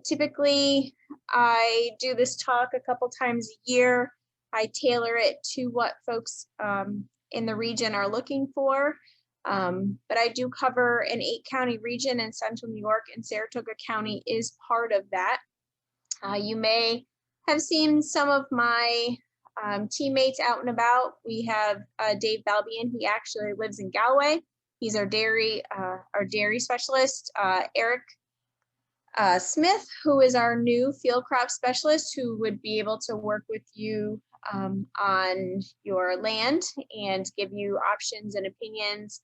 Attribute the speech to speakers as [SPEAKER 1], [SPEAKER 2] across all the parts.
[SPEAKER 1] Typically, I do this talk a couple times a year. I tailor it to what folks in the region are looking for. But I do cover an 8-county region in central New York, and Saratoga County is part of that. You may have seen some of my teammates out and about. We have Dave Balbian. He actually lives in Galway. He's our dairy specialist. Eric Smith, who is our new field crop specialist, who would be able to work with you on your land and give you options and opinions.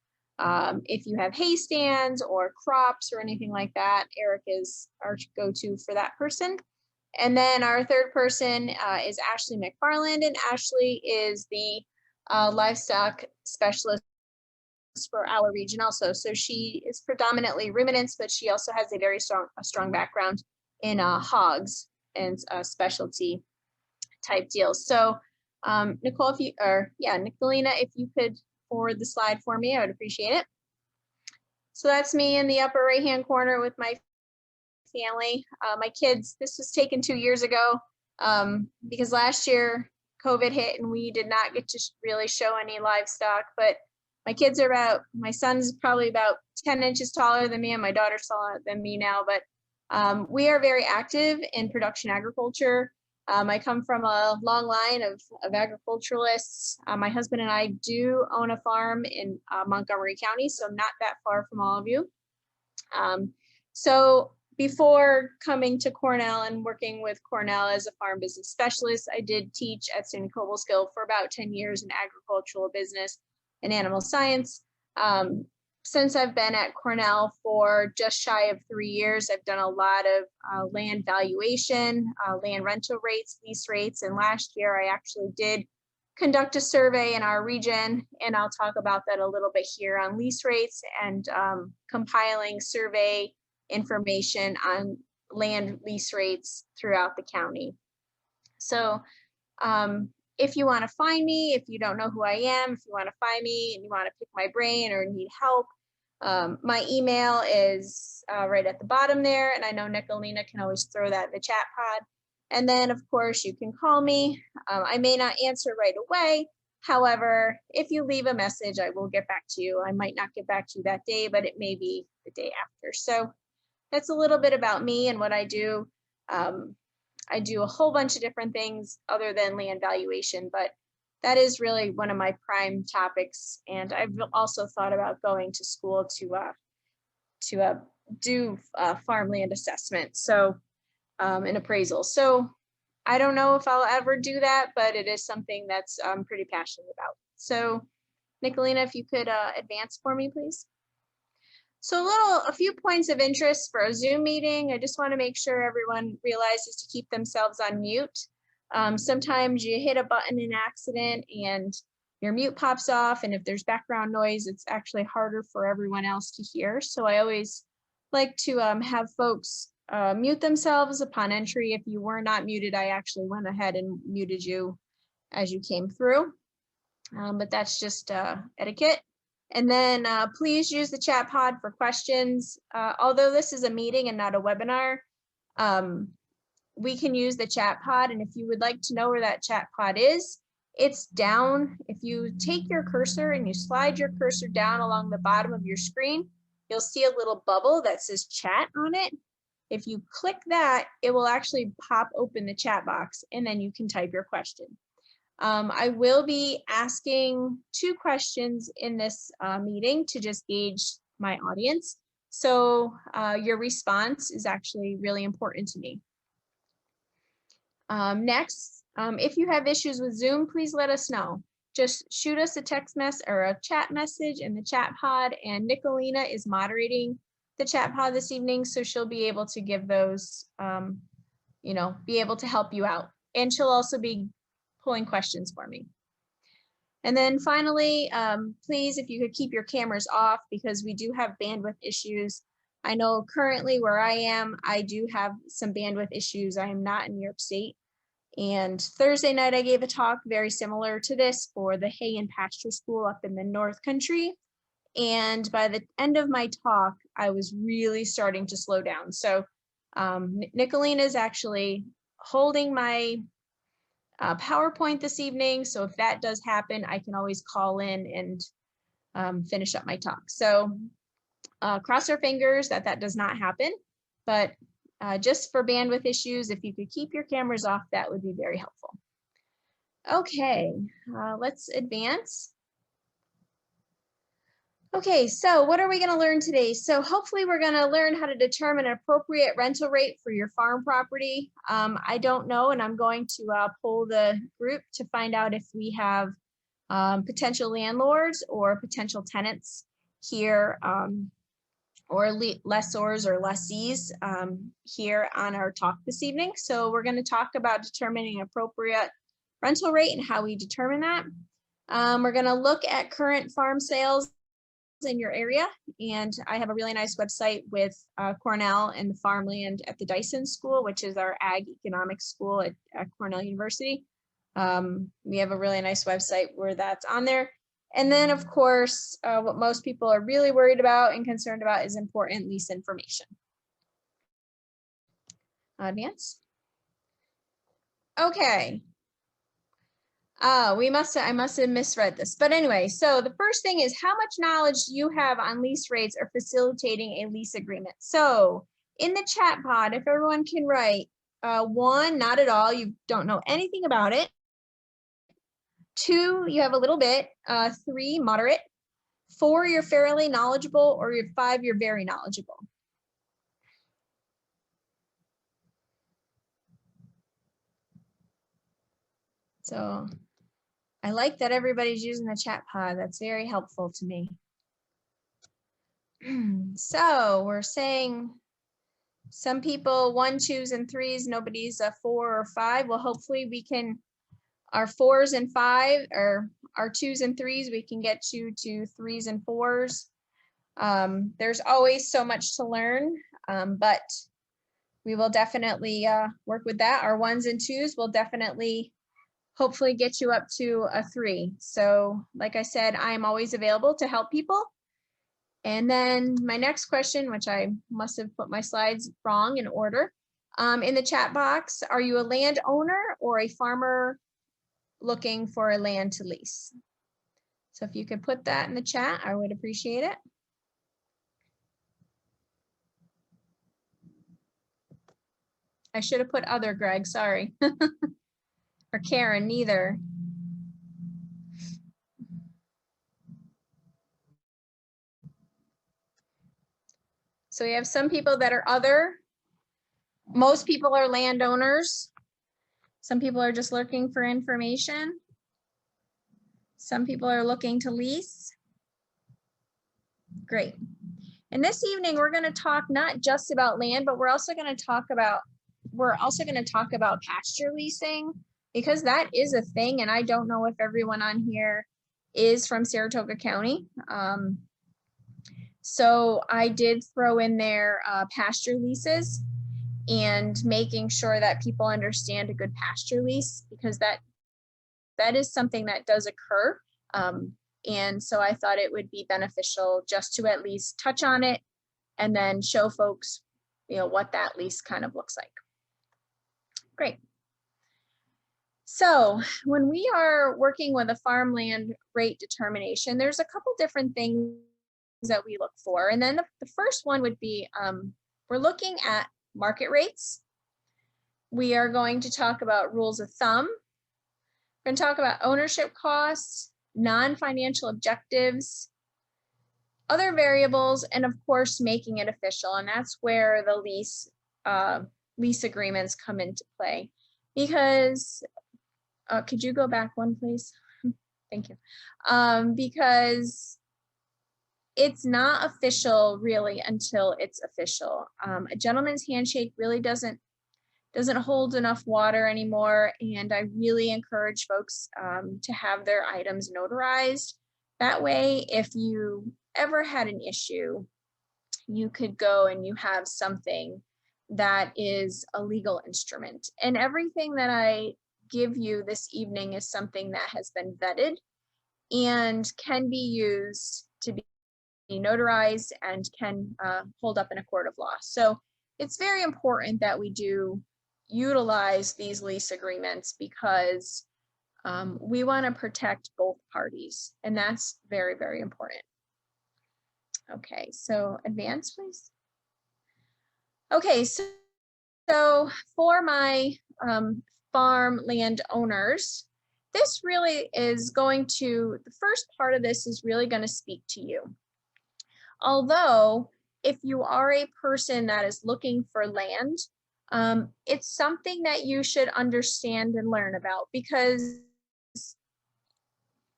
[SPEAKER 1] If you have hay stands or crops or anything like that, Eric is our go-to for that person. And then our third person is Ashley McFarland, and Ashley is the livestock specialist for our region also. So she is predominantly ruminants, but she also has a very strong background in hogs and specialty type deals. So Nicole, Nicolina, if you could forward the slide for me, I would appreciate it. So that's me in the upper right-hand corner with my family. My kids, this was taken 2 years ago because last year COVID hit and we did not get to really show any livestock, but my kids are my son's probably about 10 inches taller than me and my daughter's taller than me now, but we are very active in production agriculture. I come from a long line of agriculturalists. My husband and I do own a farm in Montgomery County, so not that far from all of you. So before coming to Cornell and working with Cornell as a farm business specialist, I did teach at SUNY Cobleskill for about 10 years in agricultural business and animal science. Since I've been at Cornell for just shy of 3 years, I've done a lot of land valuation, land rental rates, lease rates, and last year I actually did conduct a survey in our region, and I'll talk about that a little bit here on lease rates and compiling survey information on land lease rates throughout the county. So if you want to find me, if you don't know who I am, if you want to find me and you want to pick my brain or need help, my email is right at the bottom there. And I know Nicolina can always throw that in the chat pod. And then of course you can call me. I may not answer right away. However, if you leave a message, I will get back to you. I might not get back to you that day, but it may be the day after. So that's a little bit about me and what I do. I do a whole bunch of different things other than land valuation, but that is really one of my prime topics. And I've also thought about going to school to do farmland assessment, so an appraisal. So I don't know if I'll ever do that, but it is something that's I'm pretty passionate about. So Nicolina, if you could advance for me, please. So a few points of interest for a Zoom meeting. I just want to make sure everyone realizes to keep themselves on mute. Sometimes you hit a button in accident and your mute pops off, and if there's background noise, it's actually harder for everyone else to hear. So I always like to have folks mute themselves upon entry. If you were not muted, I actually went ahead and muted you as you came through, but that's just etiquette. And then please use the chat pod for questions. Although this is a meeting and not a webinar, we can use the chat pod. And if you would like to know where that chat pod is, it's down. If you take your cursor and you slide your cursor down along the bottom of your screen, you'll see a little bubble that says chat on it. If you click that, it will actually pop open the chat box, and then you can type your question. I will be asking 2 questions in this meeting to just gauge my audience. So your response is actually really important to me. Next, if you have issues with Zoom, please let us know. Just shoot us a text message or a chat message in the chat pod, and Nicolina is moderating the chat pod this evening, so she'll be able to give those, be able to help you out. And she'll also be pulling questions for me. And then finally, please, if you could keep your cameras off, because we do have bandwidth issues. I know currently where I am, I do have some bandwidth issues. I am not in New York State. And Thursday night, I gave a talk very similar to this for the Hay and Pasture School up in the North Country. And by the end of my talk, I was really starting to slow down. So Nicolene is actually holding my PowerPoint this evening, so if that does happen, I can always call in and finish up my talk. So cross our fingers that that does not happen, but just for bandwidth issues, if you could keep your cameras off, that would be very helpful. Okay, let's advance. Okay, so what are we going to learn today? So hopefully we're going to learn how to determine an appropriate rental rate for your farm property. I don't know, and I'm going to poll the group to find out if we have potential landlords or potential tenants here, or lessors or lessees here on our talk this evening. So we're going to talk about determining an appropriate rental rate and how we determine that. We're going to look at current farm sales in your area, and I have a really nice website with Cornell and the farmland at the Dyson School, which is our ag economics school at Cornell University. We have a really nice website where that's on there. And then, of course, what most people are really worried about and concerned about is important lease information. Advance. Okay. I must have misread this. But anyway, so the first thing is how much knowledge do you have on lease rates or facilitating a lease agreement? So in the chat pod, if everyone can write, 1, not at all, you don't know anything about it. 2, you have a little bit. 3, moderate. 4, you're fairly knowledgeable, or 5, you're very knowledgeable. So I like that everybody's using the chat pod. That's very helpful to me. So we're saying some people 1, 2s, and 3s, nobody's a 4 or 5. Well, hopefully we can, our 4s and 5, or our 2s and 3s, we can get you to 3s and 4s. There's always so much to learn, but we will definitely work with that. Our 1s and 2s will definitely hopefully get you up to a 3. So like I said, I'm always available to help people. And then my next question, which I must have put my slides wrong in order, in the chat box, are you a landowner or a farmer looking for a land to lease? So if you could put that in the chat, I would appreciate it. I should have put other, Greg, sorry. Or Karen, neither. So we have some people that are other. Most people are landowners. Some people are just looking for information. Some people are looking to lease. Great. And this evening, we're going to talk not just about land, but we're also going to talk about pasture leasing, because that is a thing. And I don't know if everyone on here is from Saratoga County. So I did throw in there pasture leases and making sure that people understand a good pasture lease, because that is something that does occur. And so I thought it would be beneficial just to at least touch on it and then show folks, what that lease kind of looks like. Great. So when we are working with a farmland rate determination, there's a couple different things that we look for. And then the first one would be, we're looking at market rates. We are going to talk about rules of thumb. We're going to talk about ownership costs, non-financial objectives, other variables, and of course, making it official. And that's where the lease agreements come into play. Because, could you go back one, please? Thank you. Because it's not official really until it's official. A gentleman's handshake really doesn't hold enough water anymore, and I really encourage folks to have their items notarized. That way, if you ever had an issue, you could go and you have something that is a legal instrument. And everything that I give you this evening is something that has been vetted and can be used to be notarized and can hold up in a court of law. So it's very important that we do utilize these lease agreements because we want to protect both parties, and that's very, very important. Okay, so advance, please. Okay, so for my farm land owners, this really is going to, the first part of this is really going to speak to you. Although, if you are a person that is looking for land, it's something that you should understand and learn about, because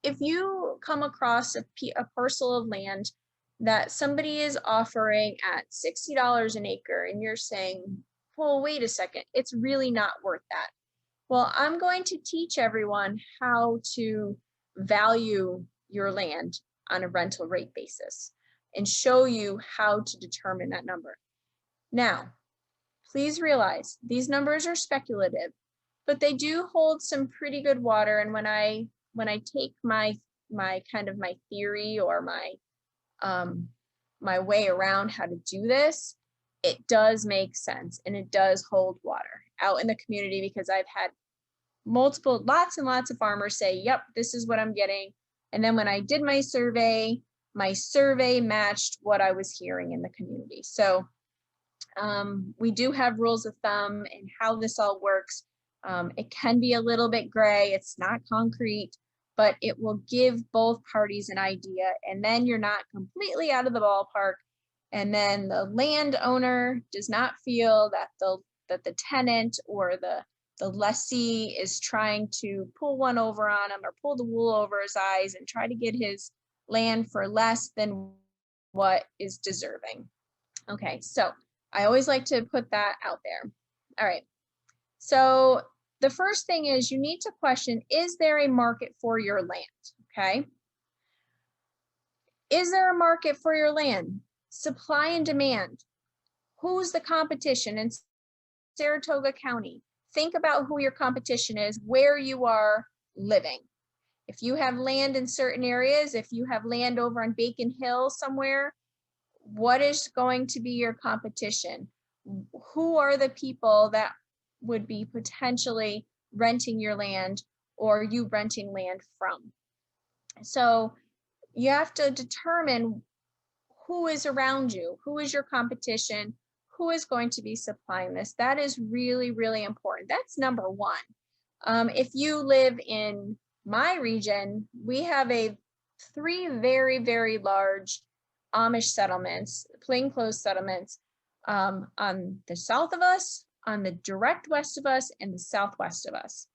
[SPEAKER 1] if you come across a parcel of land that somebody is offering at $60 an acre and you're saying, well, wait a second, it's really not worth that. Well, I'm going to teach everyone how to value your land on a rental rate basis and show you how to determine that number. Now, please realize these numbers are speculative, but they do hold some pretty good water. And when I take my kind of my theory or my way around how to do this, it does make sense and it does hold water out in the community, because I've had lots and lots of farmers say, yep, this is what I'm getting. And then when I did my survey matched what I was hearing in the community. So we do have rules of thumb and how this all works. It can be a little bit gray, it's not concrete, but it will give both parties an idea, and then you're not completely out of the ballpark. And then the landowner does not feel that the tenant or the lessee is trying to pull one over on him or pull the wool over his eyes and try to get his land for less than what is deserving. Okay, so I always like to put that out there. All right, so the first thing is you need to question, is there a market for your land? Okay. Is there a market for your land? Supply and demand. Who's the competition in Saratoga County? Think about who your competition is, where you are living. If you have land in certain areas, if you have land over on Bacon Hill somewhere, what is going to be your competition? Who are the people that would be potentially renting your land or you renting land from? So you have to determine who is around you, who is your competition, who is going to be supplying this. That is really, really important. That's number one. If you live in my region, we have three very, very large Amish settlements, plainclothes settlements, on the south of us, on the direct west of us, and the southwest of us.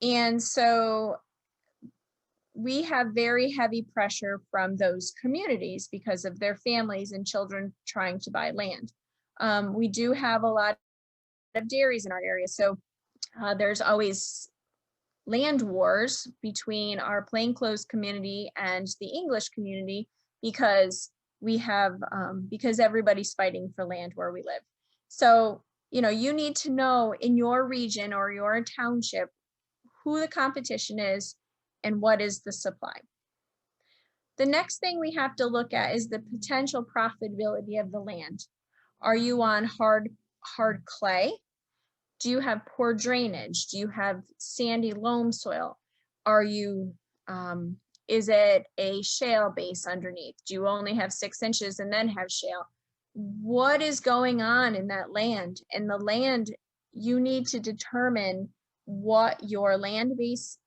[SPEAKER 1] And so we have very heavy pressure from those communities because of their families and children trying to buy land. We do have a lot of dairies in our area, so there's always land wars between our plainclothes community and the English community, because because everybody's fighting for land where we live. So, you need to know in your region or your township who the competition is and what is the supply. The next thing we have to look at is the potential profitability of the land. Are you on hard clay? Do you have poor drainage? Do you have sandy loam soil? Are you, is it a shale base underneath? Do you only have 6 inches and then have shale? What is going on in that land? And the land, you need to determine what your land base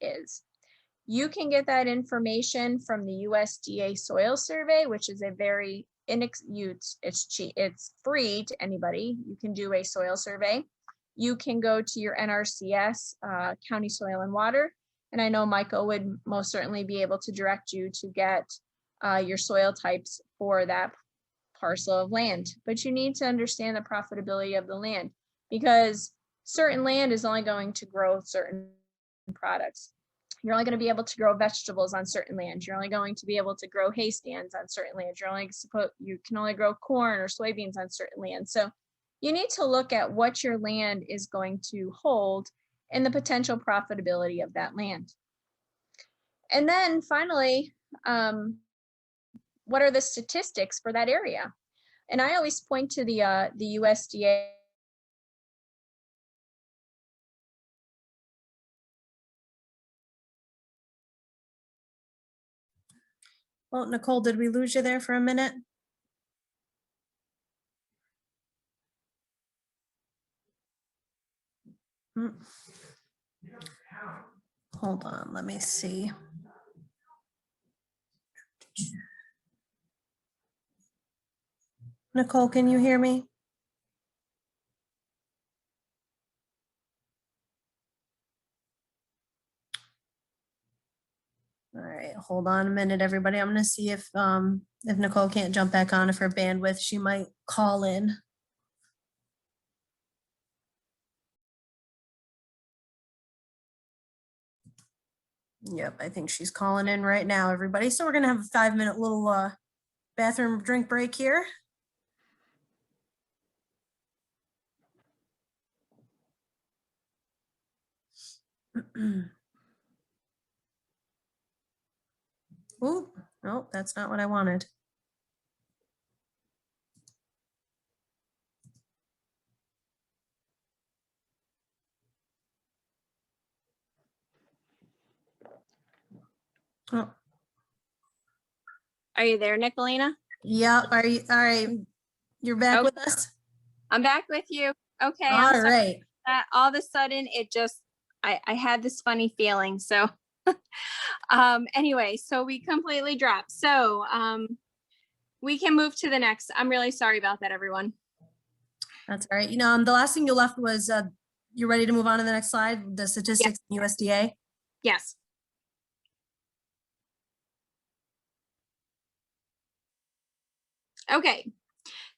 [SPEAKER 1] is. You can get that information from the USDA soil survey, which is a very it's cheap, it's free to anybody. You can do a soil survey. You can go to your NRCS, County Soil and Water, and I know Michael would most certainly be able to direct you to get your soil types for that parcel of land. But you need to understand the profitability of the land, because certain land is only going to grow certain products. You're only going to be able to grow vegetables on certain land. You're only going to be able to grow hay stands on certain land. You can only grow corn or soybeans on certain land. So you need to look at what your land is going to hold and the potential profitability of that land. And then finally, what are the statistics for that area? And I always point to the USDA.
[SPEAKER 2] Well, Nicole, did we lose you there for a minute? Hold on, let me see. Nicole, can you hear me? All right, hold on a minute, everybody. I'm gonna see if Nicole can't jump back on, if her bandwidth, she might call in. Yep, I think she's calling in right now, everybody. So we're gonna have a 5-minute little bathroom drink break here. Ooh, no, that's not what I wanted. Oh,
[SPEAKER 3] Are you there, Nicolina?
[SPEAKER 2] yeah, are you, all right, you're back
[SPEAKER 3] Okay.
[SPEAKER 2] with us?
[SPEAKER 3] I'm back with you. Okay.
[SPEAKER 2] All
[SPEAKER 3] I'm sorry
[SPEAKER 2] right.
[SPEAKER 3] that all of a sudden it just, I had this funny feeling. So anyway, so we completely dropped. So we can move to the next. I'm really sorry about that, everyone.
[SPEAKER 2] That's all right. You know, the last thing you left was, you're ready to move on to the next slide, the statistics in USDA?
[SPEAKER 3] Yes. Okay.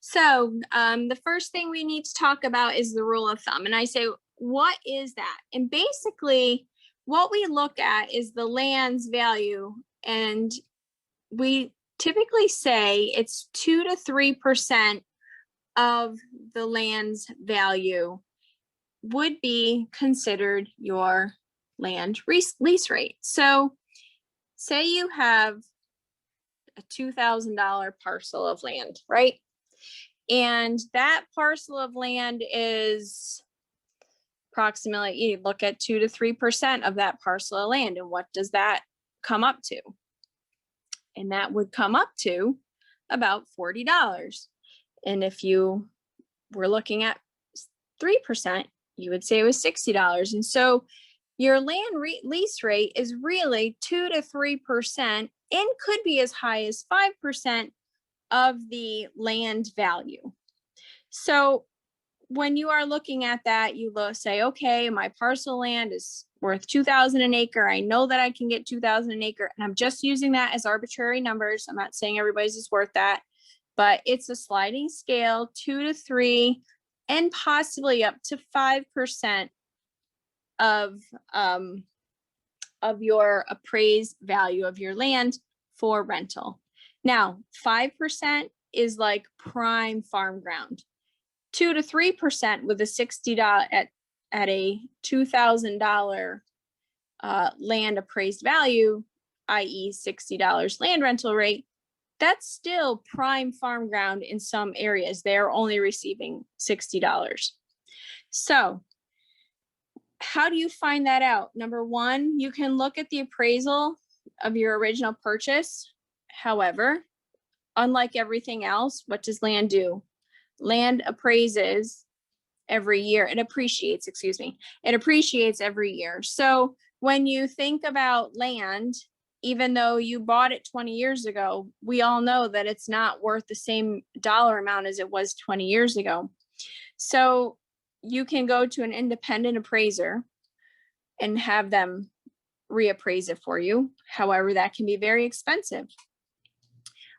[SPEAKER 3] So the first thing we need to talk about is the rule of thumb. And I say, what is that? And basically what we look at is the land's value. And we typically say it's 2 to 3% of the land's value would be considered your land lease rate. So say you have a $2,000 parcel of land, right? And that parcel of land is approximately, you look at 2 to 3% of that parcel of land. And what does that come up to? And that would come up to about $40. And if you were looking at 3%, you would say it was $60. And so your land lease rate is really 2 to 3% and could be as high as 5% of the land value. So when you are looking at that, you say, okay, my parcel land is worth 2,000 an acre. I know that I can get 2,000 an acre, and I'm just using that as arbitrary numbers. I'm not saying everybody's is worth that, but it's a sliding scale, 2 to 3, and possibly up to 5% of your appraised value of your land for rental. Now, 5% is like prime farm ground. 2 to 3% with a $60 at a $2,000 land appraised value, i.e. $60 land rental rate, that's still prime farm ground in some areas. They're only receiving $60. So how do you find that out? Number one, you can look at the appraisal of your original purchase. However, unlike everything else, what does land do? Land appraises every year. It appreciates, excuse me. It appreciates every year. So when you think about land, even though you bought it 20 years ago, we all know that it's not worth the same dollar amount as it was 20 years ago. So you can go to an independent appraiser and have them reappraise it for you. However, that can be very expensive.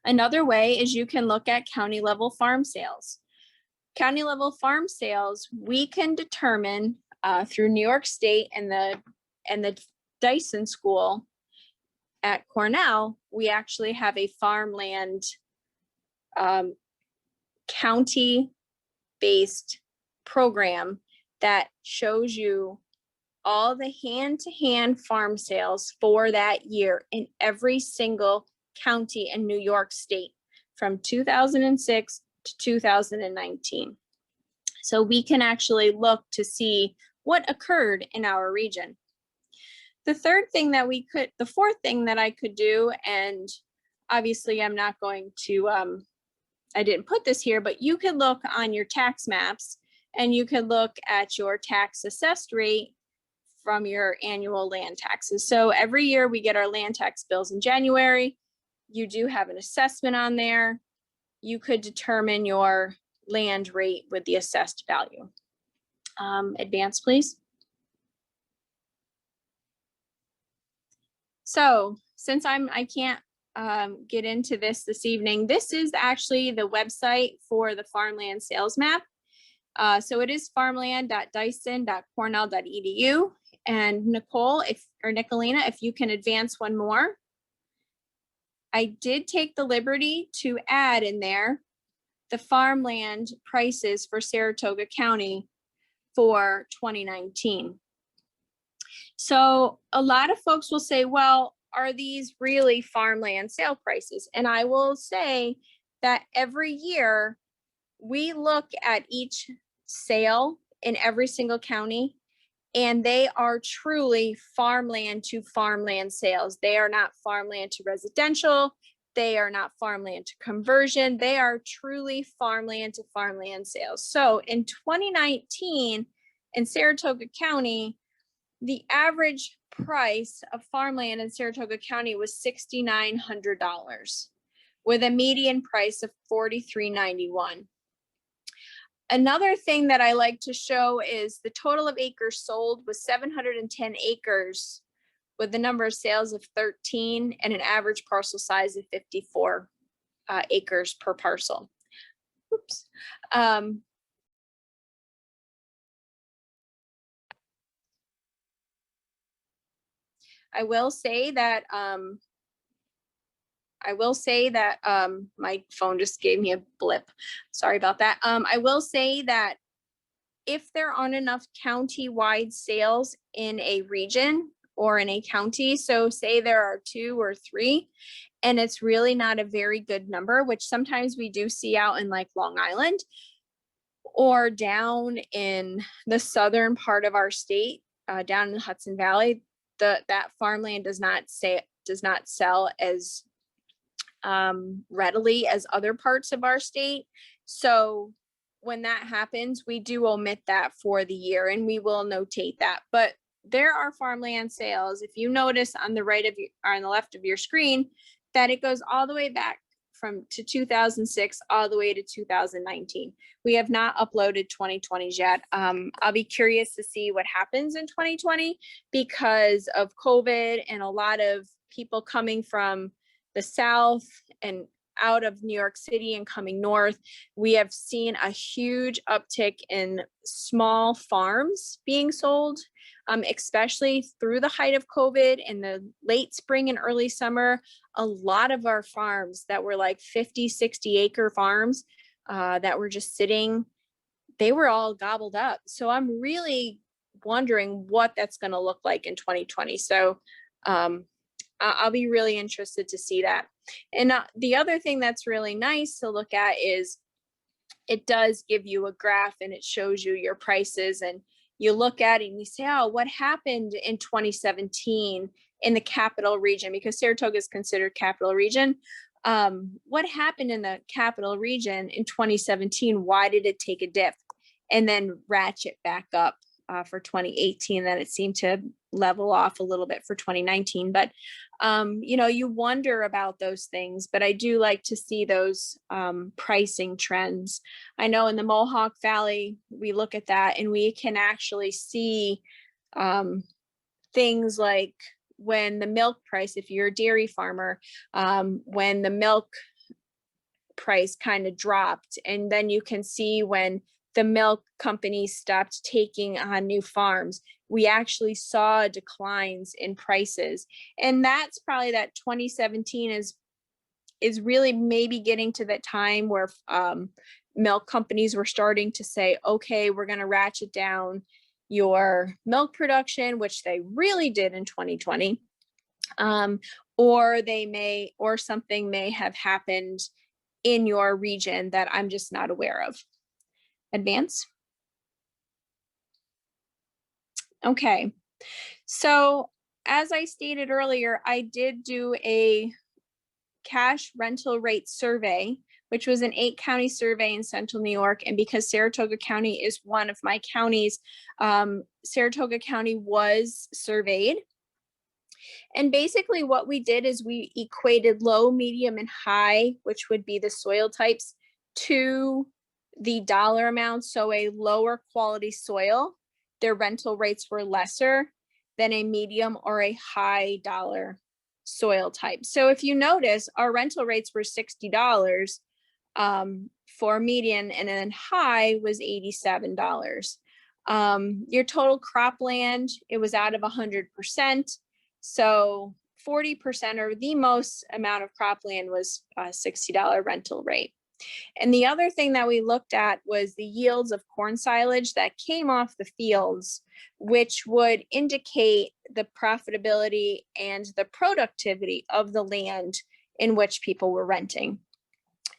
[SPEAKER 3] Another way is you can look at county level farm sales. County level farm sales, we can determine through New York State and the Dyson School at Cornell, we actually have a farmland county-based program that shows you all the hand-to-hand farm sales for that year in every single county in New York State from 2006 to 2019. So we can actually look to see what occurred in our region. The fourth thing that I could do, and obviously I'm not going to, I didn't put this here, but you could look on your tax maps and you could look at your tax assessed rate from your annual land taxes. So every year we get our land tax bills in January. You do have an assessment on there. You could determine your land rate with the assessed value. Advance, please. So since I can't get into this evening, this is actually the website for the farmland sales map. So it is farmland.dyson.cornell.edu. And Nicole, Nicolina, if you can advance one more. I did take the liberty to add in there the farmland prices for Saratoga County for 2019. So a lot of folks will say, well, are these really farmland sale prices? And I will say that every year we look at each sale in every single county, and they are truly farmland to farmland sales. They are not farmland to residential. They are not farmland to conversion. They are truly farmland to farmland sales. So in 2019 in Saratoga County, the average price of farmland in Saratoga County was $6,900 with a median price of $43.91. Another thing that I like to show is the total of acres sold was 710 acres with the number of sales of 13 and an average parcel size of 54 acres per parcel. Oops. I will say that my phone just gave me a blip. Sorry about that. I will say that if there aren't enough county-wide sales in a region or in a county, so say there are 2 or 3, and it's really not a very good number, which sometimes we do see out in like Long Island or down in the southern part of our state, down in the Hudson Valley, that farmland does not sell as readily as other parts of our state. So when that happens, we do omit that for the year, and we will notate that. But there are farmland sales. If you notice on the right of your, or on the left of your screen, that it goes all the way back to 2006 all the way to 2019. We have not uploaded 2020s yet. I'll be curious to see what happens in 2020 because of COVID and a lot of people coming from the South and out of New York City and coming north. We have seen a huge uptick in small farms being sold, especially through the height of COVID in the late spring and early summer. A lot of our farms that were like 50, 60 acre farms that were just sitting, they were all gobbled up. So I'm really wondering what that's going to look like in 2020. So I'll be really interested to see that. And the other thing that's really nice to look at is it does give you a graph and it shows you your prices, and you look at it and you say, oh, what happened in 2017 in the capital region, because Saratoga is considered capital region. What happened in the capital region in 2017? Why did it take a dip and then ratchet back up for 2018? Then it seemed to level off a little bit for 2019. But, you wonder about those things, but I do like to see those pricing trends. I know in the Mohawk Valley, we look at that and we can actually see things like when the milk price, if you're a dairy farmer, when the milk price kind of dropped, and then you can see when the milk companies stopped taking on new farms, we actually saw declines in prices. And that's probably that 2017 is really maybe getting to that time where milk companies were starting to say, okay, we're going to ratchet down your milk production, which they really did in 2020. Or something may have happened in your region that I'm just not aware of. Advance. Okay, so as I stated earlier, I did do a cash rental rate survey, which was an 8-county survey in central New York. And because Saratoga County is one of my counties, Saratoga County was surveyed. And basically what we did is we equated low, medium, and high, which would be the soil types, to the dollar amount. So a lower quality soil, their rental rates were lesser than a medium or a high dollar soil type. So if you notice, our rental rates were $60 for median, and then high was $87. Your total cropland, it was out of 100%. So 40% or the most amount of cropland was a $60 rental rate. And the other thing that we looked at was the yields of corn silage that came off the fields, which would indicate the profitability and the productivity of the land in which people were renting.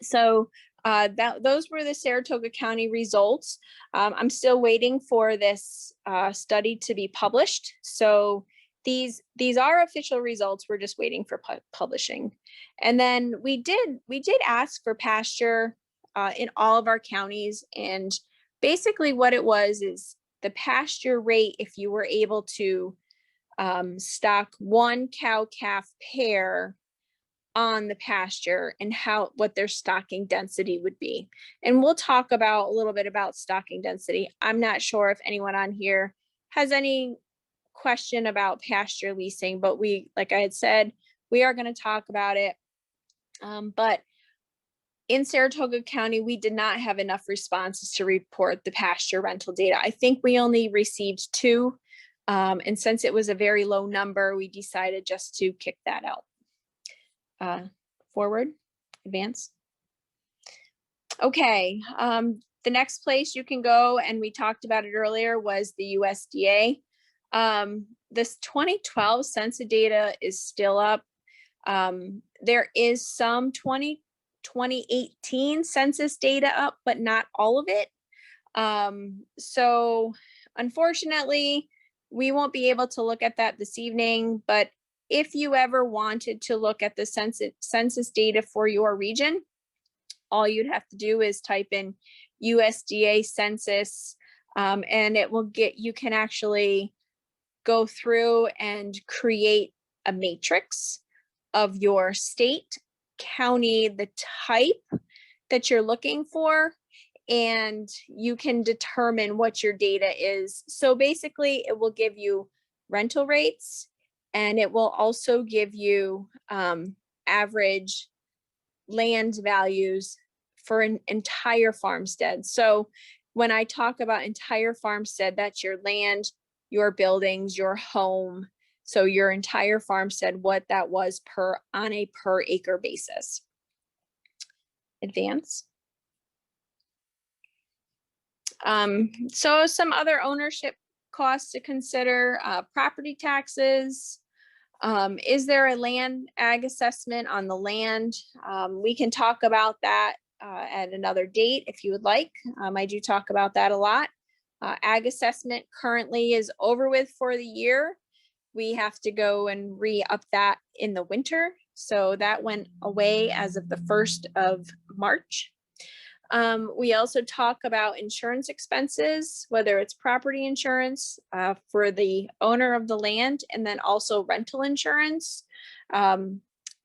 [SPEAKER 3] So those were the Saratoga County results. I'm still waiting for this study to be published. So these are official results. We're just waiting for publishing. And then we did ask for pasture in all of our counties. And basically what it was is the pasture rate, if you were able to stock 1 cow-calf pair on the pasture, and what their stocking density would be. And we'll talk about a little bit about stocking density. I'm not sure if anyone on here has any question about pasture leasing, but like I had said, we are going to talk about it. But in Saratoga County, we did not have enough responses to report the pasture rental data. I think we only received 2. And since it was a very low number, we decided just to kick that out. Forward, advance. Okay, the next place you can go, and we talked about it earlier, was the USDA. This 2012 census data is still up. There is some 2018 census data up, but not all of it. So unfortunately, we won't be able to look at that this evening, but if you ever wanted to look at the census data for your region, all you'd have to do is type in USDA census, and it will you can actually go through and create a matrix of your state, county, the type that you're looking for, and you can determine what your data is. So basically it will give you rental rates, and it will also give you average land values for an entire farmstead. So when I talk about entire farmstead, that's your land, your buildings, your home. So your entire farmstead, what that was on a per acre basis. Advance. So some other ownership costs to consider, property taxes. Is there a land ag assessment on the land? We can talk about that at another date if you would like. I do talk about that a lot. Ag assessment currently is over with for the year. We have to go and re-up that in the winter. So that went away as of the 1st of March. We also talk about insurance expenses, whether it's property insurance for the owner of the land, and then also rental insurance.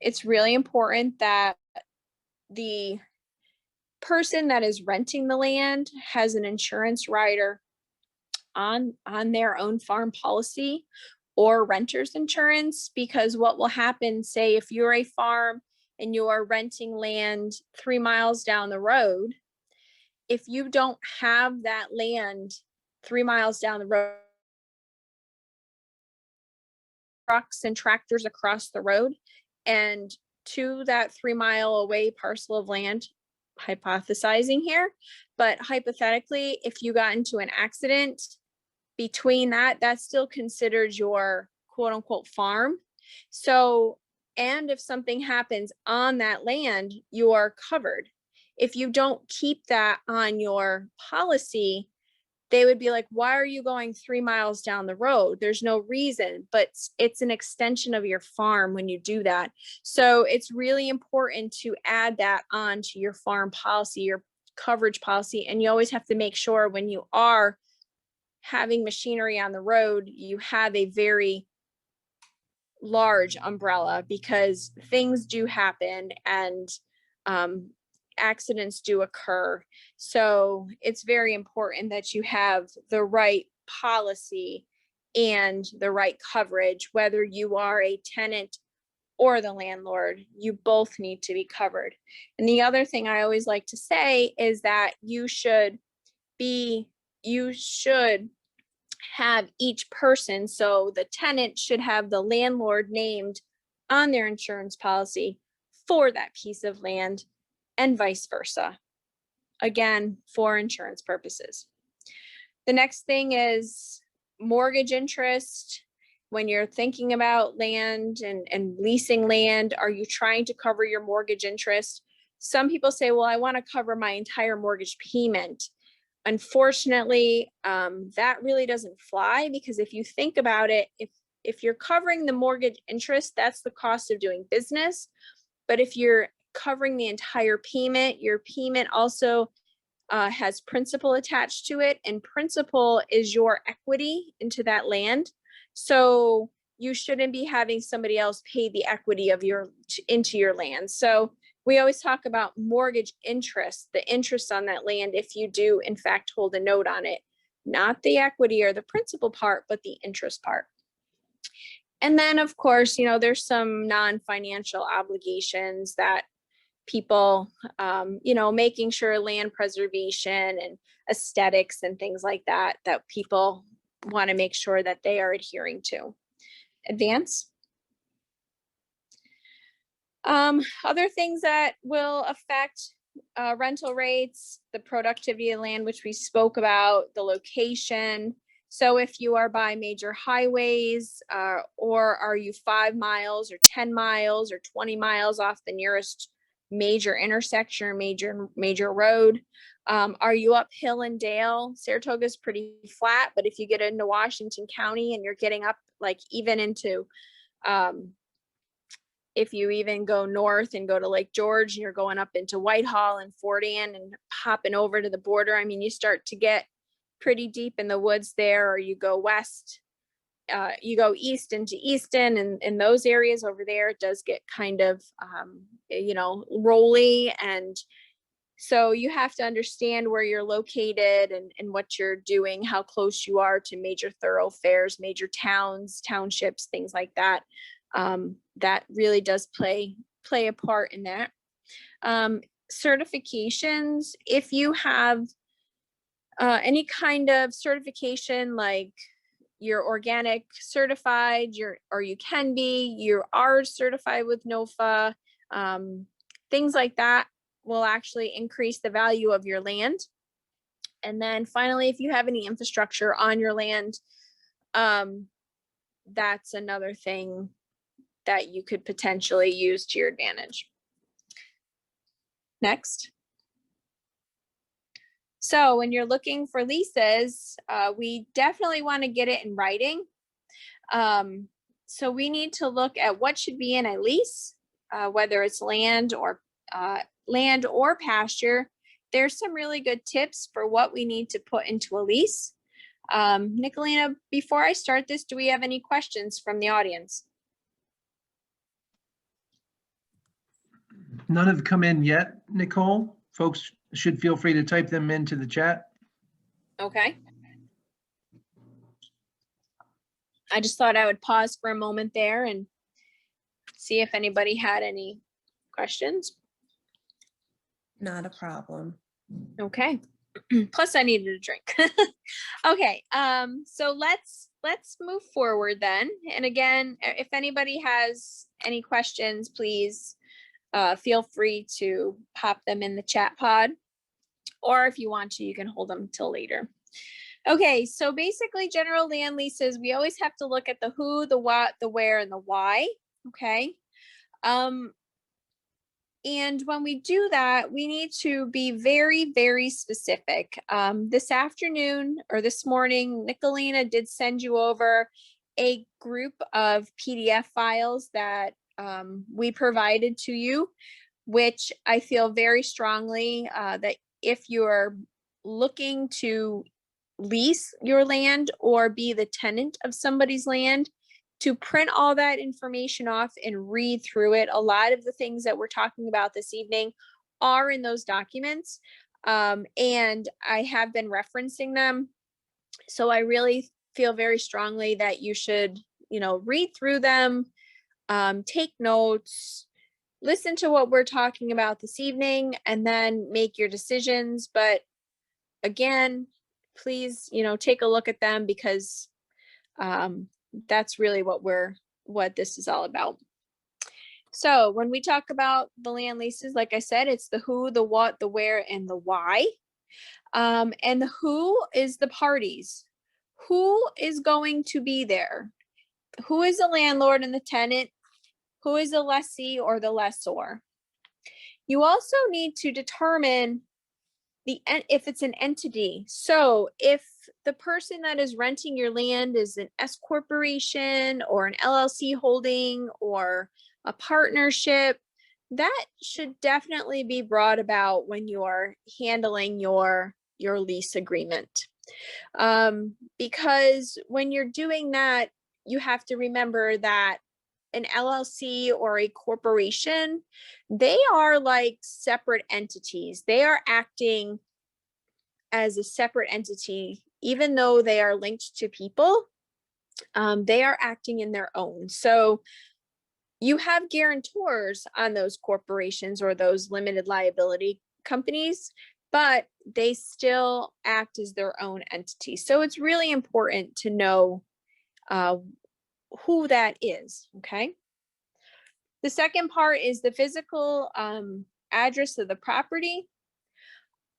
[SPEAKER 3] It's really important that the person that is renting the land has an insurance rider on their own farm policy or renter's insurance, because what will happen, say if you're a farm and you are renting land 3 miles down the road, if you don't have that land 3 miles down the road, trucks and tractors across the road, and to that 3 mile away parcel of land, hypothesizing here, but hypothetically, if you got into an accident between that's still considered your quote unquote farm. So And if something happens on that land, you are covered. If you don't keep that on your policy, they would be like, why are you going 3 miles down the road? There's no reason, but it's an extension of your farm when you do that. So it's really important to add that on to your farm policy, your coverage policy. And you always have to make sure when you are having machinery on the road, you have a very large umbrella, because things do happen and accidents do occur. So it's very important that you have the right policy and the right coverage, whether you are a tenant or the landlord, you both need to be covered. And the other thing I always like to say is that you should have each person. So the tenant should have the landlord named on their insurance policy for that piece of land, and vice versa. Again, for insurance purposes. The next thing is mortgage interest. When you're thinking about land and leasing land, are you trying to cover your mortgage interest? Some people say, well, I want to cover my entire mortgage payment. Unfortunately, that really doesn't fly, because if you think about it, if you're covering the mortgage interest, that's the cost of doing business. But if you're covering the entire payment, your payment also has principal attached to it, and principal is your equity into that land. So you shouldn't be having somebody else pay the equity of into your land. So we always talk about mortgage interest, the interest on that land, if you do in fact hold a note on it, not the equity or the principal part, but the interest part. And then of course, there's some non-financial obligations that people, making sure land preservation and aesthetics and things like that people want to make sure that they are adhering to. Advance. Other things that will affect rental rates, the productivity of land, which we spoke about, the location. So if you are by major highways, or are you 5 miles or 10 miles or 20 miles off the nearest major intersection or major road? Are you uphill and dale? Saratoga is pretty flat, but if you get into Washington County and you're getting up, like even into, if you even go north and go to Lake George, you're going up into Whitehall and Fort Anne and hopping over to the border. I mean, you start to get pretty deep in the woods there, or you go west, you go east into Easton, and in those areas over there, it does get kind of, rolly. And so you have to understand where you're located and what you're doing, how close you are to major thoroughfares, major towns, townships, things like that. That really does play a part in that. Certifications, if you have any kind of certification, like you're organic certified, you are certified with NOFA, things like that will actually increase the value of your land. And then finally, if you have any infrastructure on your land, that's another thing that you could potentially use to your advantage. Next. So when you're looking for leases, we definitely want to get it in writing. So we need to look at what should be in a lease, whether it's land or pasture. There's some really good tips for what we need to put into a lease. Nicolina, before I start this, do we have any questions from the audience?
[SPEAKER 4] None have come in yet, Nicole. Folks should feel free to type them into the chat.
[SPEAKER 3] Okay. I just thought I would pause for a moment there and see if anybody had any questions.
[SPEAKER 2] Not a problem.
[SPEAKER 3] Okay. Plus I needed a drink. Okay. So let's move forward then. And again, if anybody has any questions, please feel free to pop them in the chat pod, or if you want to, you can hold them till later. Okay, so basically general land leases, we always have to look at the who, the what, the where, and the why. Okay. And when we do that, we need to be very, very specific. This afternoon or this morning, Nicolina did send you over a group of PDF files that we provided to you, which I feel very strongly that if you're looking to lease your land or be the tenant of somebody's land, to print all that information off and read through it. A lot of the things that we're talking about this evening are in those documents. And I have been referencing them. So I really feel very strongly that you should, read through them, take notes, listen to what we're talking about this evening, and then make your decisions. But again, please, take a look at them, because that's really what this is all about. So when we talk about the land leases, like I said, it's the who, the what, the where, and the why. And the who is the parties. Who is going to be there? Who is the landlord and the tenant? Who is the lessee or the lessor? You also need to determine if it's an entity. So if the person that is renting your land is an S corporation or an LLC holding or a partnership, that should definitely be brought about when you are handling your lease agreement. Because when you're doing that, you have to remember that an LLC or a corporation, they are like separate entities. They are acting as a separate entity, even though they are linked to people. They are acting in their own. So you have guarantors on those corporations or those limited liability companies, but they still act as their own entity. So it's really important to know who that is, okay? The second part is the physical address of the property.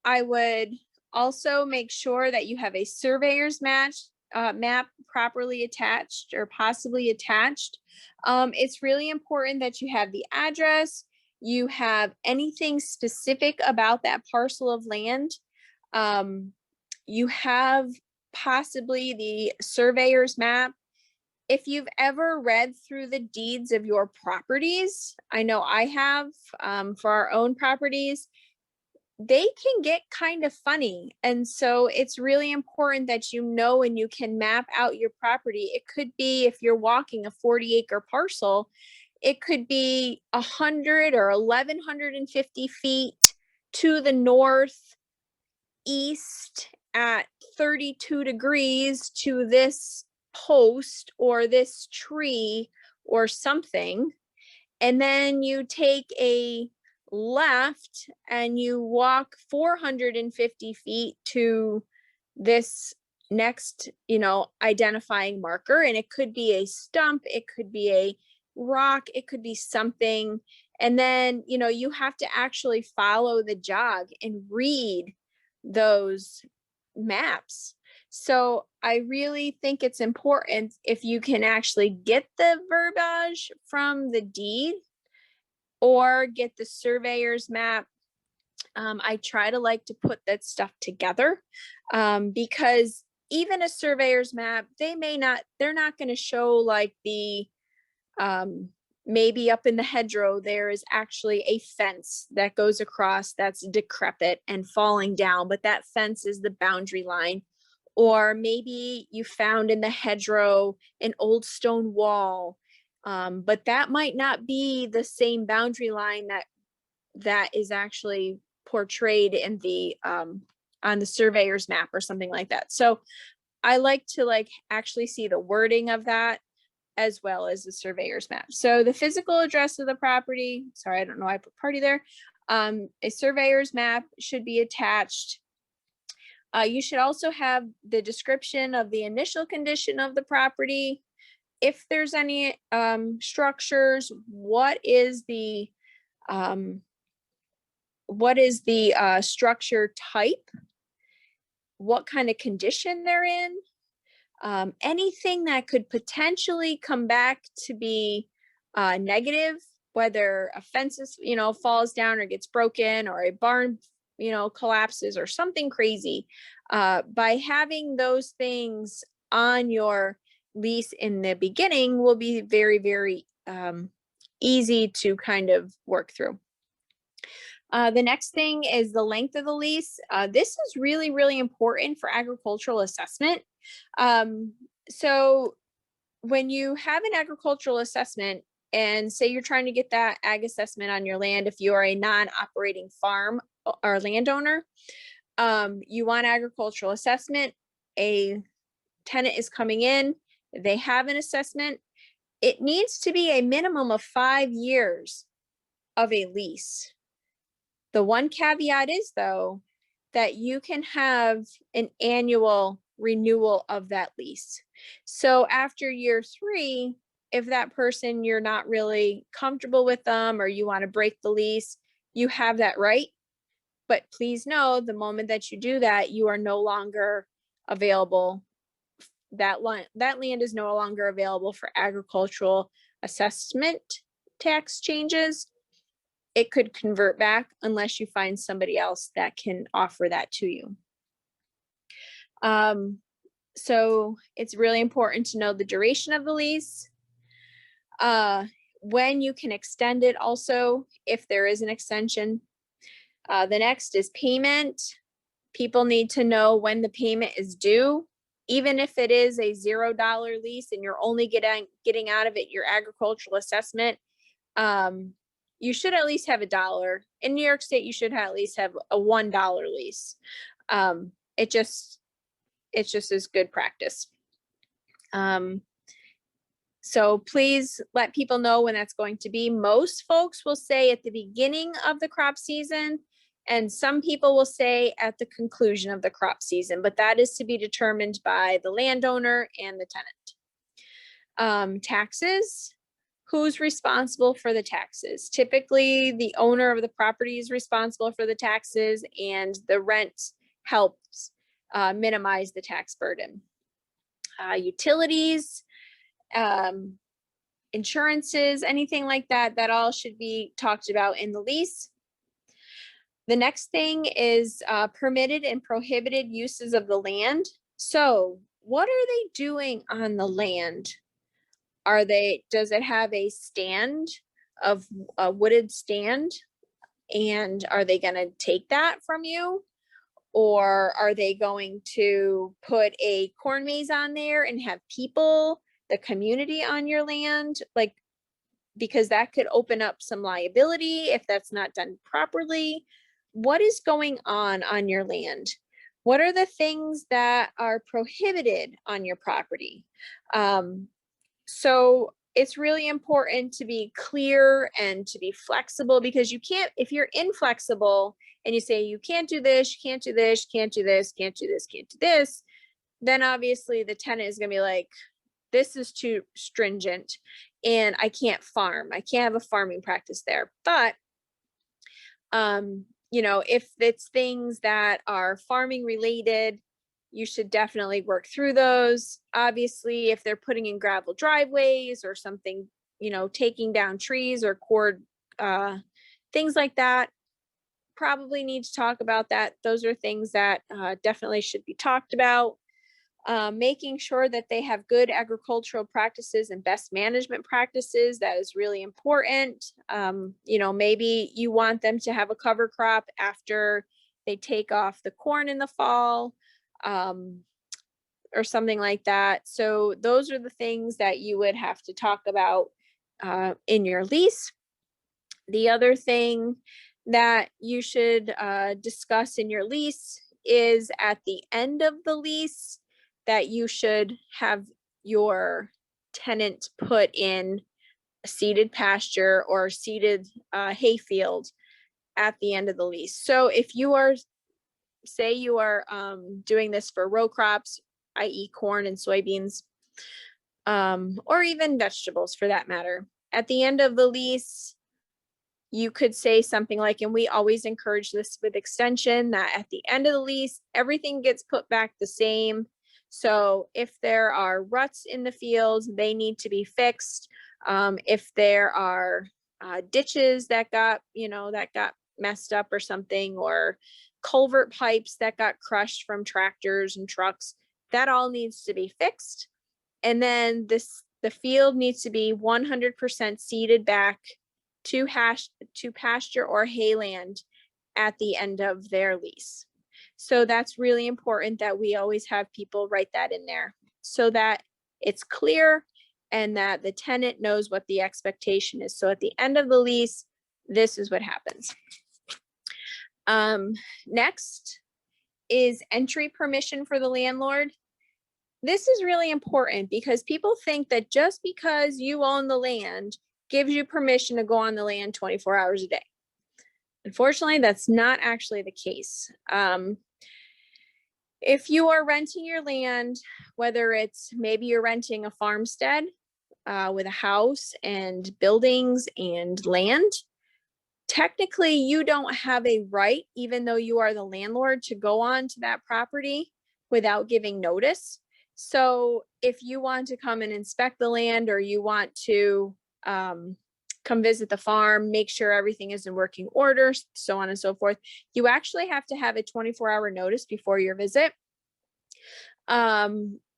[SPEAKER 3] I would also make sure that you have a surveyor's map properly attached or possibly attached. It's really important that you have the address, you have anything specific about that parcel of land. You have possibly the surveyor's map. If you've ever read through the deeds of your properties, I know I have, for our own properties, they can get kind of funny. And so it's really important that you know and you can map out your property. It could be, if you're walking a 40-acre parcel, it could be 100 or 1,150 feet to the north east at 32 degrees to this post or this tree or something. And then you take a left and you walk 450 feet to this next, identifying marker. And it could be a stump, it could be a rock, it could be something. And then, you have to actually follow the jog and read those maps. So I really think it's important if you can actually get the verbiage from the deed or get the surveyor's map. I try to like to put that stuff together because even a surveyor's map, they're not going to show like the, maybe up in the hedgerow, there is actually a fence that goes across that's decrepit and falling down, but that fence is the boundary line. Or maybe you found in the hedgerow an old stone wall, but that might not be the same boundary line that is actually portrayed in the on the surveyor's map or something like that. So I like to actually see the wording of that as well as the surveyor's map. So the physical address of the property, sorry, I don't know why I put party there. A surveyor's map should be attached. You should also have the description of the initial condition of the property. If there's any structures, what is the structure type? What kind of condition they're in? Anything that could potentially come back to be negative, whether a fence is, falls down or gets broken, or a barn, collapses or something crazy. By having those things on your lease in the beginning will be very, very easy to kind of work through. The next thing is the length of the lease. This is really, really important for agricultural assessment. So when you have an agricultural assessment, and say you're trying to get that ag assessment on your land, if you are a non-operating farm or landowner, you want agricultural assessment, a tenant is coming in, they have an assessment, it needs to be a minimum of 5 years of a lease. The one caveat is, though, that you can have an annual renewal of that lease. So after year 3, if that person, you're not really comfortable with them, or you want to break the lease, you have that right. But please know, the moment that you do that, you are no longer available. That land is no longer available for agricultural assessment tax changes. It could convert back unless you find somebody else that can offer that to you. So it's really important to know the duration of the lease, when you can extend it also, if there is an extension. The next is payment. People need to know when the payment is due. Even if it is a $0 lease and you're only getting out of it your agricultural assessment, you should at least have $1. In New York State, you should at least have a $1 lease. It's just as good practice. So please let people know when that's going to be. Most folks will say at the beginning of the crop season, and some people will say at the conclusion of the crop season, but that is to be determined by the landowner and the tenant. Taxes. Who's responsible for the taxes? Typically, the owner of the property is responsible for the taxes, and the rent helps minimize the tax burden. Utilities, insurances, anything like that, that all should be talked about in the lease. The next thing is permitted and prohibited uses of the land. So what are they doing on the land? Does it have a stand, of a wooded stand? And are they going to take that from you? Or are they going to put a corn maze on there and have people, the community on your land? Like, because that could open up some liability if that's not done properly. What is going on your land? What are the things that are prohibited on your property? So it's really important to be clear and to be flexible, because you can't, if you're inflexible and you say you can't do this, you can't do this, you can't do this, can't do this, can't do this, then obviously the tenant is going to be like, this is too stringent and I can't farm. I can't have a farming practice there. But, if it's things that are farming related, you should definitely work through those. Obviously, if they're putting in gravel driveways or something, taking down trees or cord, things like that, probably need to talk about that. Those are things that definitely should be talked about. Making sure that they have good agricultural practices and best management practices. That is really important. Maybe you want them to have a cover crop after they take off the corn in the fall, or something like that. So those are the things that you would have to talk about in your lease. The other thing that you should discuss in your lease is at the end of the lease that you should have your tenant put in a seeded pasture or seeded hayfield at the end of the lease. So if you are, say you are doing this for row crops, i.e. corn and soybeans, or even vegetables for that matter, at the end of the lease, you could say something like, and we always encourage this with extension, that at the end of the lease, everything gets put back the same. So if there are ruts in the fields, they need to be fixed. If there are ditches that got, that got messed up or something, or culvert pipes that got crushed from tractors and trucks. That all needs to be fixed. And then the field needs to be 100% seeded back to pasture or hayland at the end of their lease. So that's really important that we always have people write that in there so that it's clear and that the tenant knows what the expectation is. So at the end of the lease, this is what happens. Next is entry permission for the landlord. This is really important because people think that just because you own the land gives you permission to go on the land 24 hours a day. Unfortunately, that's not actually the case. If you are renting your land, whether it's maybe you're renting a farmstead with a house and buildings and land, technically you don't have a right, even though you are the landlord, to go on to that property without giving notice. So if you want to come and inspect the land, or you want to come visit the farm, make sure everything is in working order, so on and so forth, you actually have to have a 24-hour notice before your visit.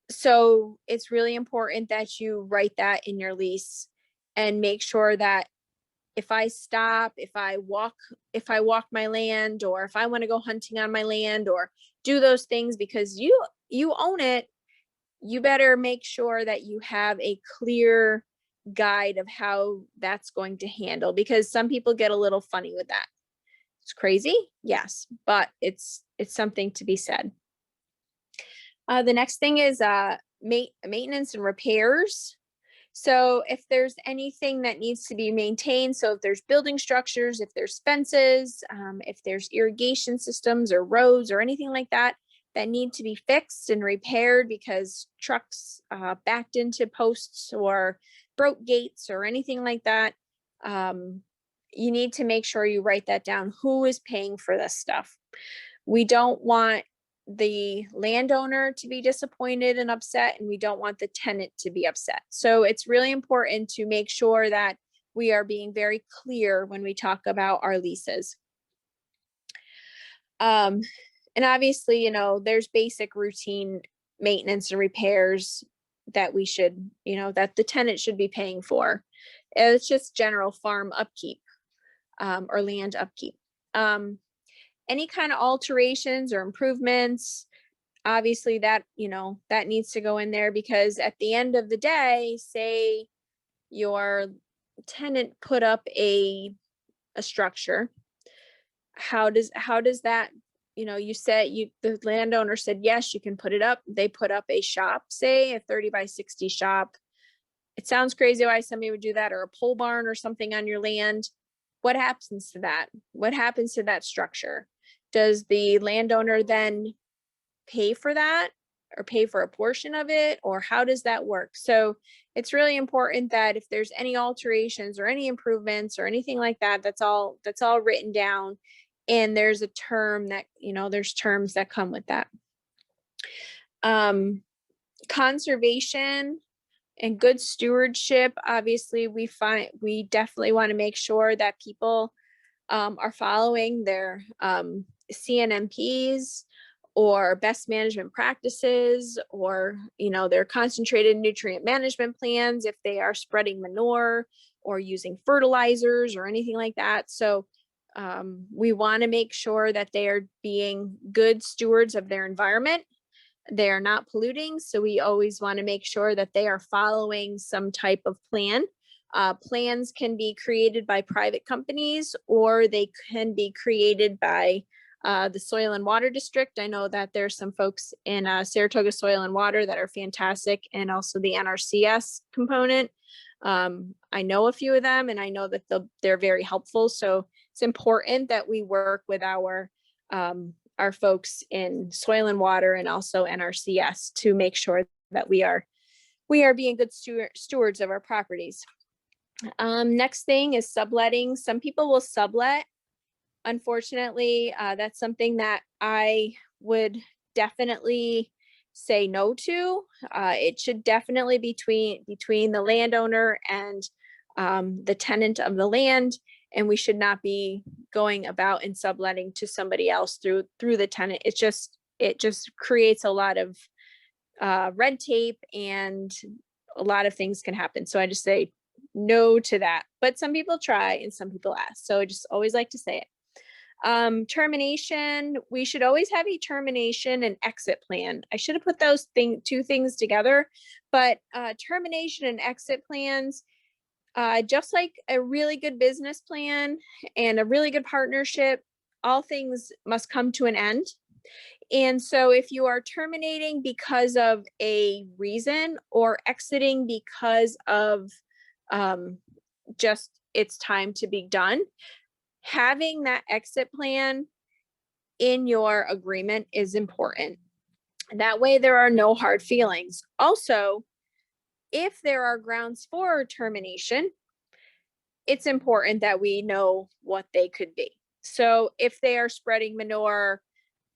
[SPEAKER 3] So it's really important that you write that in your lease and make sure that if I stop, if I walk my land, or if I want to go hunting on my land or do those things because you own it, you better make sure that you have a clear guide of how that's going to handle, because some people get a little funny with that. It's crazy, yes, but it's something to be said. The next thing is maintenance and repairs. So if there's anything that needs to be maintained, so if there's building structures, if there's fences, if there's irrigation systems or roads or anything like that, that need to be fixed and repaired because trucks backed into posts or broke gates or anything like that, you need to make sure you write that down. Who is paying for this stuff? We don't want the landowner to be disappointed and upset, and we don't want the tenant to be upset. So it's really important to make sure that we are being very clear when we talk about our leases. And obviously, there's basic routine maintenance and repairs that we should, that the tenant should be paying for. It's just general farm upkeep or land upkeep. Any kind of alterations or improvements, obviously that, that needs to go in there, because at the end of the day, say your tenant put up a structure, how does that, the landowner said, yes, you can put it up. They put up a shop, say a 30 by 60 shop. It sounds crazy why somebody would do that, or a pole barn or something on your land. What happens to that? What happens to that structure? Does the landowner then pay for that, or pay for a portion of it, or how does that work? So it's really important that if there's any alterations or any improvements or anything like that, that's all written down. And there's a term that, there's terms that come with that. Conservation and good stewardship. Obviously, we definitely want to make sure that people are following their CNMPs or best management practices, or, their concentrated nutrient management plans, if they are spreading manure or using fertilizers or anything like that. So we want to make sure that they are being good stewards of their environment. They are not polluting. So we always want to make sure that they are following some type of plan. Plans can be created by private companies, or they can be created by the Soil and Water District. I know that there's some folks in Saratoga Soil and Water that are fantastic, and also the NRCS component. I know a few of them, and I know that they're very helpful. So it's important that we work with our folks in Soil and Water and also NRCS to make sure that we are being good stewards of our properties. Next thing is subletting. Some people will sublet. Unfortunately, that's something that I would definitely say no to. It should definitely be between the landowner and the tenant of the land, and we should not be going about and subletting to somebody else through the tenant. It just creates a lot of red tape, and a lot of things can happen. So I just say no to that. But some people try and some people ask. So I just always like to say it. Termination, we should always have a termination and exit plan. I should have put those two things together, but termination and exit plans, just like a really good business plan and a really good partnership, all things must come to an end. And so if you are terminating because of a reason or exiting because of just it's time to be done, having that exit plan in your agreement is important. That way there are no hard feelings. Also, if there are grounds for termination, it's important that we know what they could be. So if they are spreading manure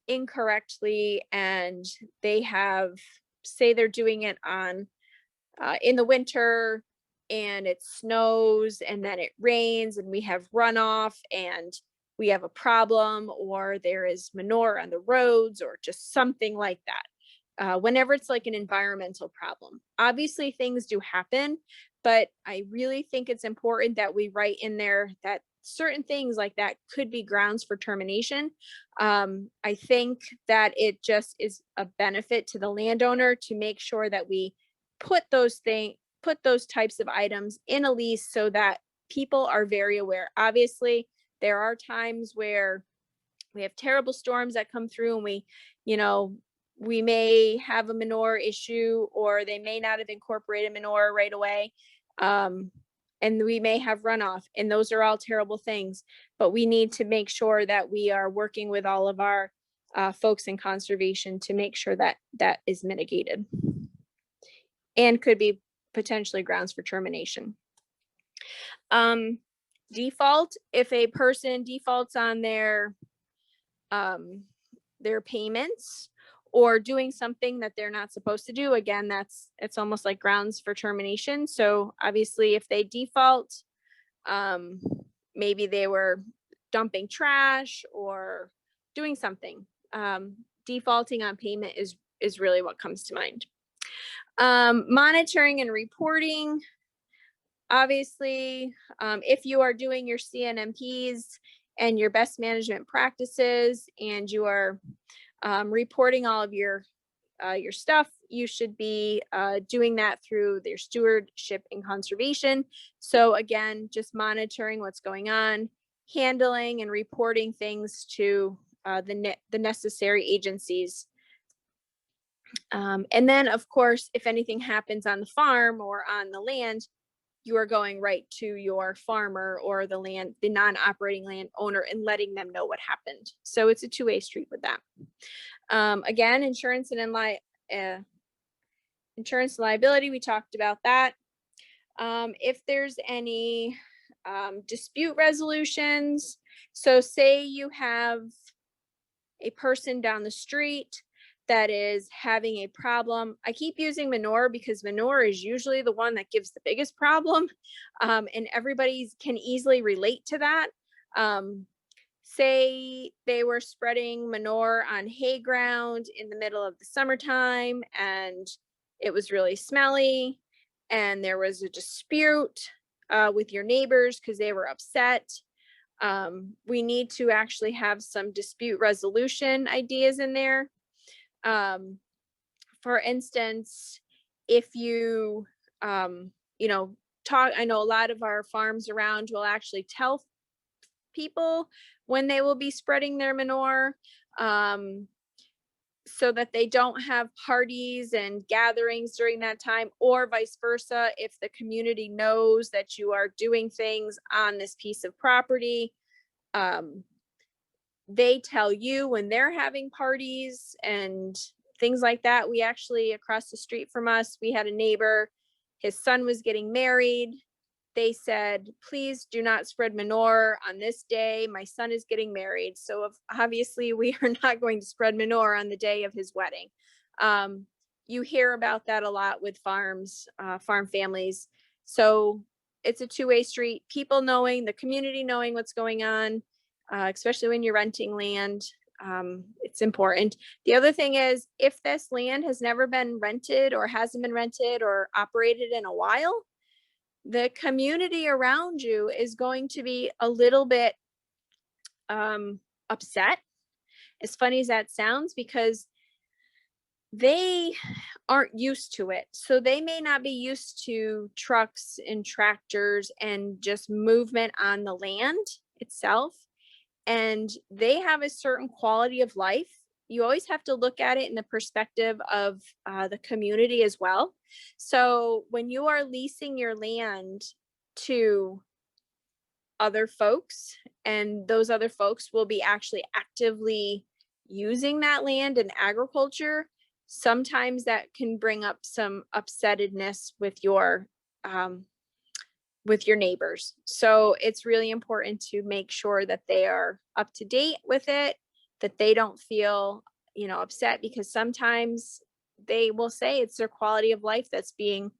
[SPEAKER 3] incorrectly and they have, say they're doing it on in the winter and it snows and then it rains and we have runoff and we have a problem, or there is manure on the roads or just something like that. Whenever it's like an environmental problem, obviously things do happen, but I really think it's important that we write in there that certain things like that could be grounds for termination. I think that it just is a benefit to the landowner to make sure that we put those types of items in a lease so that people are very aware. Obviously, there are times where we have terrible storms that come through and we may have a manure issue, or they may not have incorporated manure right away. And we may have runoff, and those are all terrible things, but we need to make sure that we are working with all of our folks in conservation to make sure that that is mitigated and could be potentially grounds for termination. Default, if a person defaults on their payments or doing something that they're not supposed to do, again, it's almost like grounds for termination. So obviously if they default, maybe they were dumping trash or doing something, defaulting on payment is really what comes to mind. Monitoring and reporting. Obviously, if you are doing your CNMPs and your best management practices and you are reporting all of your stuff, you should be doing that through their stewardship and conservation. So again, just monitoring what's going on, handling and reporting things to the necessary agencies. And then of course, if anything happens on the farm or on the land, you are going right to your farmer or the non-operating land owner and letting them know what happened. So it's a two-way street with that. Again, insurance and liability, we talked about that. If there's any dispute resolutions, so say you have a person down the street that is having a problem. I keep using manure because manure is usually the one that gives the biggest problem, and everybody can easily relate to that. Say they were spreading manure on hay ground in the middle of the summertime and it was really smelly and there was a dispute with your neighbors because they were upset. We need to actually have some dispute resolution ideas in there. For instance, if you, I know a lot of our farms around will actually tell people when they will be spreading their manure, so that they don't have parties and gatherings during that time, or vice versa. If the community knows that you are doing things on this piece of property, they tell you when they're having parties and things like that. We actually, across the street from us, we had a neighbor, his son was getting married. They said, please do not spread manure on this day. My son is getting married. So obviously we are not going to spread manure on the day of his wedding. You hear about that a lot with farms, farm families. So it's a two-way street. People knowing, the community knowing what's going on, especially when you're renting land. It's important. The other thing is, if this land has never been rented or hasn't been rented or operated in a while, the community around you is going to be a little bit upset, as funny as that sounds, because they aren't used to it. So they may not be used to trucks and tractors and just movement on the land itself. And they have a certain quality of life. You always have to look at it in the perspective of the community as well. So when you are leasing your land to other folks, and those other folks will be actually actively using that land in agriculture, sometimes that can bring up some upsettedness with your neighbors. So it's really important to make sure that they are up to date with it, that they don't feel, upset, because sometimes they will say it's their quality of life that's being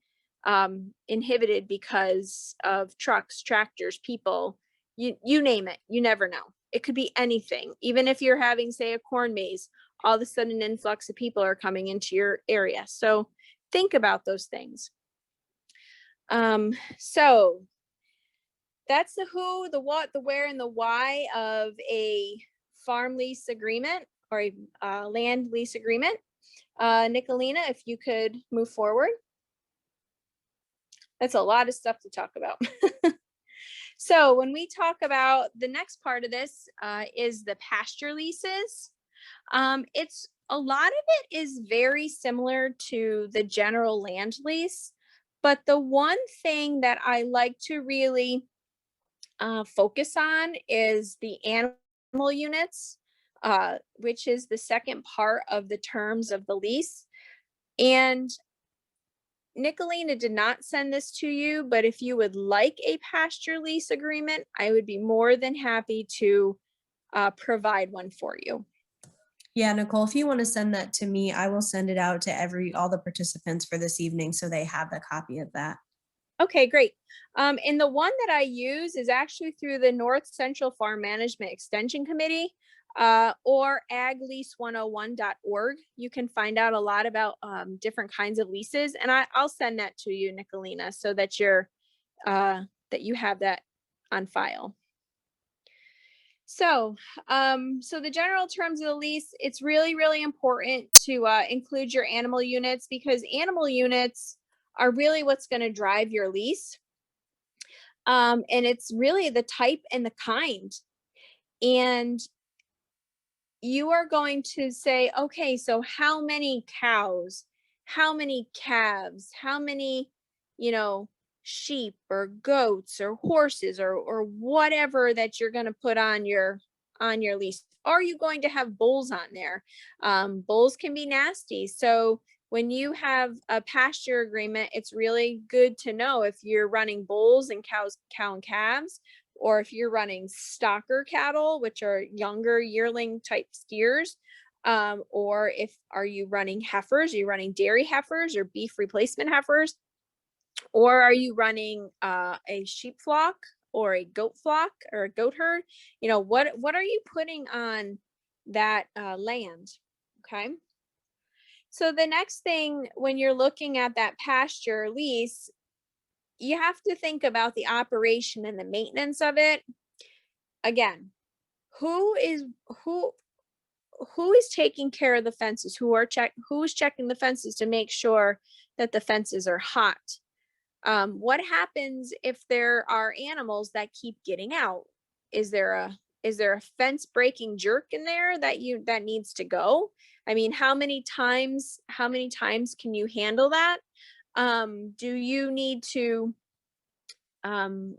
[SPEAKER 3] inhibited because of trucks, tractors, people, you name it. You never know. It could be anything. Even if you're having, say, a corn maze, all of a sudden an influx of people are coming into your area. So think about those things. So that's the who, the what, the where, and the why of a farm lease agreement or a land lease agreement. Nicolina, if you could move forward. That's a lot of stuff to talk about. So when we talk about the next part of this is the pasture leases. It's a lot of it is very similar to the general land lease, but the one thing that I like to really focus on is the animal units, which is the second part of the terms of the lease. And Nicolina did not send this to you, but if you would like a pasture lease agreement, I would be more than happy to provide one for you.
[SPEAKER 2] Yeah, Nicole, if you want to send that to me, I will send it out to all the participants for this evening so they have a copy of that.
[SPEAKER 3] Okay, great. And the one that I use is actually through the North Central Farm Management Extension Committee or aglease101.org. You can find out a lot about different kinds of leases, and I'll send that to you, Nicolina, so that that you have that on file. So, so the general terms of the lease, it's really, really important to include your animal units, because animal units are really what's going to drive your lease. And it's really the type and the kind. And you are going to say, okay, so how many cows, how many calves, how many, sheep or goats or horses or whatever that you're going to put on your lease. Are you going to have bulls on there? Bulls can be nasty. So when you have a pasture agreement, it's really good to know if you're running bulls and cow and calves, or if you're running stocker cattle, which are younger yearling type steers, or are you running heifers? Are you running dairy heifers or beef replacement heifers? Or are you running a sheep flock or a goat flock or a goat herd? What are you putting on that land? Okay. So the next thing, when you're looking at that pasture lease, you have to think about the operation and the maintenance of it. Again, who is taking care of the fences? Who's checking the fences to make sure that the fences are hot? What happens if there are animals that keep getting out? Is there a fence breaking jerk in there that needs to go? I mean, how many times can you handle that? Do you need to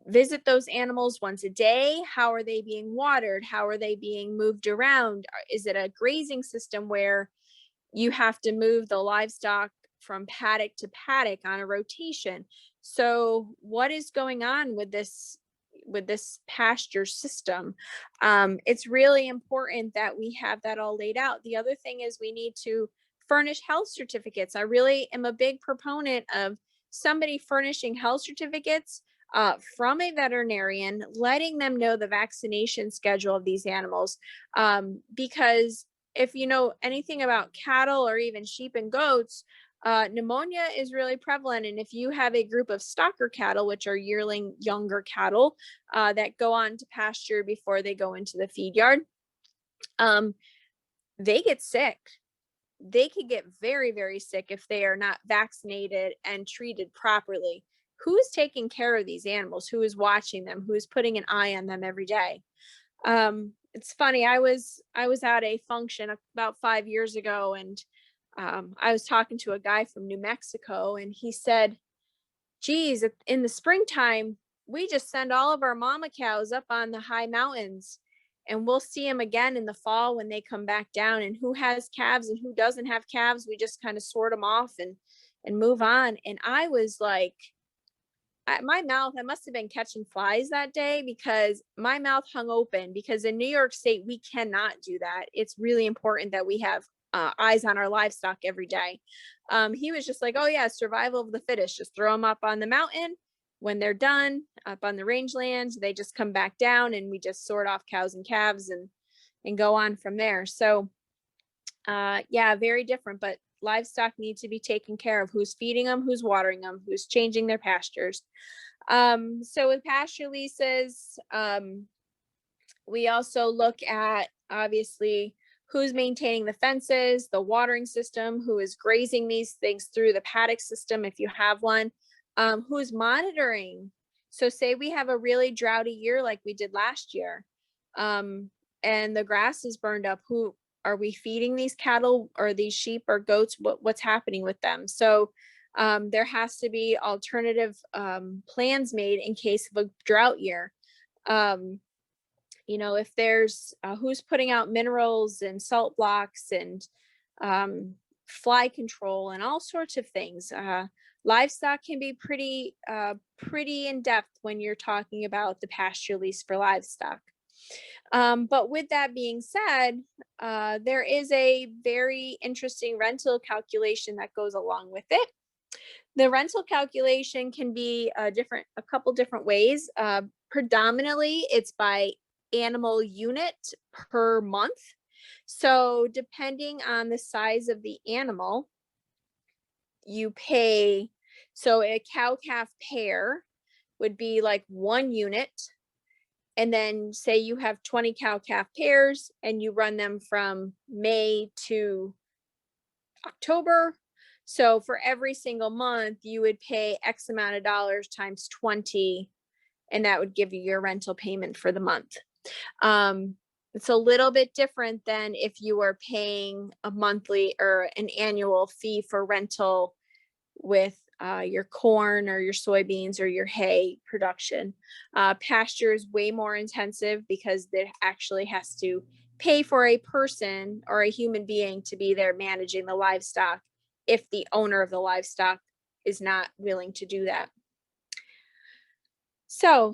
[SPEAKER 3] visit those animals once a day? How are they being watered? How are they being moved around? Is it a grazing system where you have to move the livestock from paddock to paddock on a rotation? So what is going on with this pasture system? It's really important that we have that all laid out. The other thing is we need to furnish health certificates. I really am a big proponent of somebody furnishing health certificates from a veterinarian, letting them know the vaccination schedule of these animals. Because if you know anything about cattle or even sheep and goats, pneumonia is really prevalent. And if you have a group of stocker cattle, which are yearling younger cattle that go on to pasture before they go into the feed yard, they get sick. They could get very, very sick if they are not vaccinated and treated properly. Who's taking care of these animals? Who is watching them? Who is putting an eye on them every day? It's funny. I was at a function about 5 years ago, and I was talking to a guy from New Mexico, and he said, geez, in the springtime, we just send all of our mama cows up on the high mountains, and we'll see them again in the fall when they come back down. And who has calves and who doesn't have calves, we just kind of sort them off and move on. And I was like, my mouth, I must have been catching flies that day, because my mouth hung open, because in New York State, we cannot do that. It's really important that we have eyes on our livestock every day. He was just like, oh yeah, survival of the fittest, just throw them up on the mountain. When they're done up on the rangelands, they just come back down, and we just sort off cows and calves and go on from there. So yeah, very different, but livestock need to be taken care of. Who's feeding them, who's watering them, who's changing their pastures. So with pasture leases, we also look at, obviously, who's maintaining the fences, the watering system, who is grazing these things through the paddock system if you have one, who's monitoring. So say we have a really droughty year like we did last year, and the grass is burned up. Who are we feeding these cattle or these sheep or goats? What's happening with them? So there has to be alternative plans made in case of a drought year. You know, if there's who's putting out minerals and salt blocks and fly control and all sorts of things. Livestock can be pretty in depth when you're talking about the pasture lease for livestock. But with that being said, there is a very interesting rental calculation that goes along with it. The rental calculation can be a couple different ways. Predominantly, it's by animal unit per month. So depending on the size of the animal, you pay. So a cow-calf pair would be like 1 unit. And then say you have 20 cow-calf pairs and you run them from May to October. So for every single month, you would pay X amount of dollars times 20, and that would give you your rental payment for the month. It's a little bit different than if you were paying a monthly or an annual fee for rental with your corn or your soybeans or your hay production. Pasture is way more intensive because there actually has to pay for a person or a human being to be there managing the livestock if the owner of the livestock is not willing to do that. So,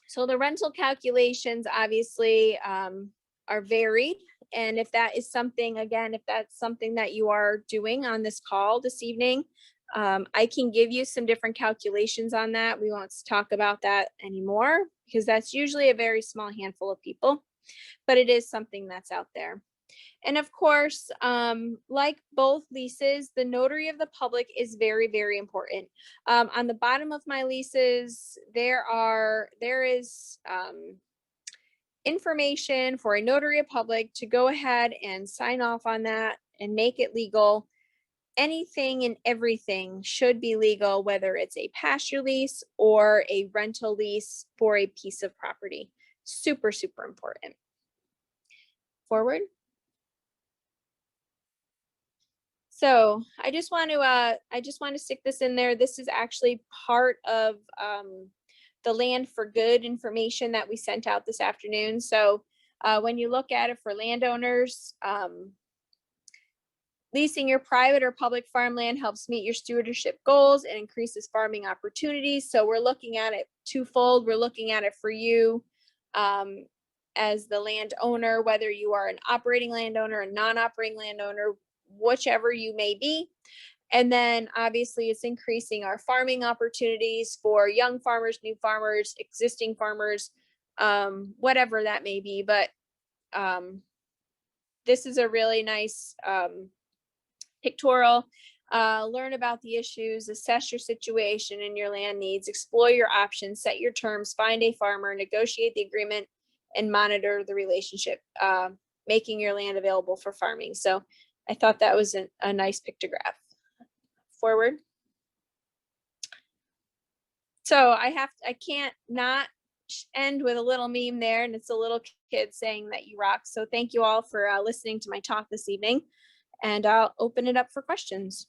[SPEAKER 3] so the rental calculations obviously are varied. And if that is something, again, if that's something that you are doing on this call this evening, I can give you some different calculations on that. We won't talk about that anymore because that's usually a very small handful of people, but it is something that's out there. And of course, like both leases, the notary of the public is very, very important. On the bottom of my leases, there is information for a notary of public to go ahead and sign off on that and make it legal. Anything and everything should be legal, whether it's a pasture lease or a rental lease for a piece of property. Super, super important. Forward. So I just want to stick this in there. This is actually part of the Land for Good information that we sent out this afternoon. So when you look at it for landowners, leasing your private or public farmland helps meet your stewardship goals and increases farming opportunities. So we're looking at it twofold. We're looking at it for you as the landowner, whether you are an operating landowner, a non-operating landowner, whichever you may be. And then obviously it's increasing our farming opportunities for young farmers, new farmers, existing farmers, whatever that may be. But this is a really nice pictorial. Learn about the issues, assess your situation and your land needs, explore your options, set your terms, find a farmer, negotiate the agreement, and monitor the relationship, making your land available for farming. So I thought that was a nice pictograph. Forward. So I can't not end with a little meme there, and it's a little kid saying that you rock. So thank you all for listening to my talk this evening, and I'll open it up for questions.